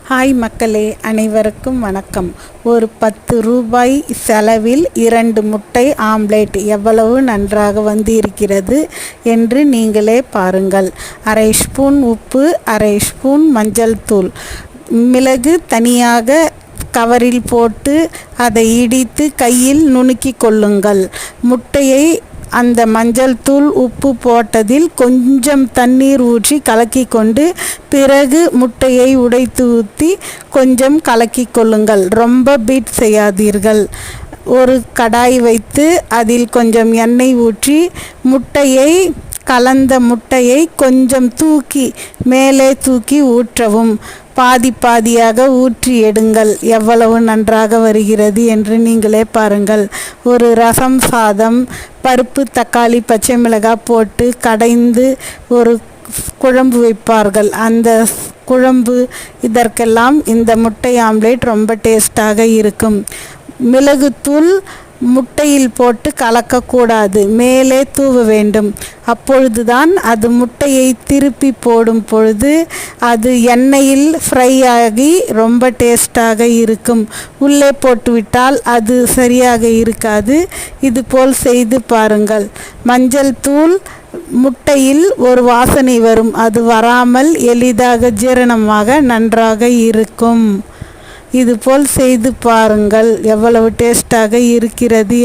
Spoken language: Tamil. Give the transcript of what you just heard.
ஹாய் மக்களே, அனைவருக்கும் வணக்கம். ஒரு 10 ரூபாய் செலவில் 2 முட்டை ஆம்லேட் எவ்வளவு நன்றாக வந்து இருக்கிறது என்று நீங்களே பாருங்கள். அரை ஸ்பூன் உப்பு, அரை ஸ்பூன் மஞ்சள் தூள், மிளகு தனியாக கவரில் போட்டு அதை இடித்து கையில் நுணுக்கி கொள்ளுங்கள். முட்டையை அந்த மஞ்சள் தூள் உப்பு போட்டதில் கொஞ்சம் தண்ணீர் ஊற்றி கலக்கி கொண்டு பிறகு முட்டையை உடைத்து ஊற்றி கொஞ்சம் கலக்கி கொள்ளுங்கள். ரொம்ப பீட் செய்யாதீர்கள். ஒரு கடாய் வைத்து அதில் கொஞ்சம் எண்ணெய் ஊற்றி கலந்த முட்டையை கொஞ்சம் மேலே தூக்கி ஊற்றவும். பாதி பாதியாக ஊற்றி எடுங்கள். எவ்வளவு நன்றாக வருகிறது என்று நீங்களே பாருங்கள். ஒரு ரசம் சாதம், பருப்பு, தக்காளி, பச்சை மிளகாய் போட்டு கடைந்து ஒரு குழம்பு வைப்பார்கள். அந்த குழம்பு இதற்கெல்லாம் இந்த முட்டை ஆம்லேட் ரொம்ப டேஸ்டாக இருக்கும். மிளகுத்தூள் முட்டையில் போட்டு கலக்கக்கூடாது, மேலே தூவ வேண்டும். அப்பொழுதுதான் அது முட்டையை திருப்பி போடும் பொழுது அது எண்ணெயில் ஃப்ரை ஆகி ரொம்ப டேஸ்டாக இருக்கும். உள்ளே போட்டுவிட்டால் அது சரியாக இருக்காது. இதுபோல் செய்து பாருங்கள். மஞ்சள் தூள் முட்டையில் ஒரு வாசனை வரும். அது வராமல் எளிதாக ஜீரணமாக நன்றாக இருக்கும். இதுபோல் செய்து பாருங்கள். எவ்வளவு டேஸ்டாக இருக்கிறது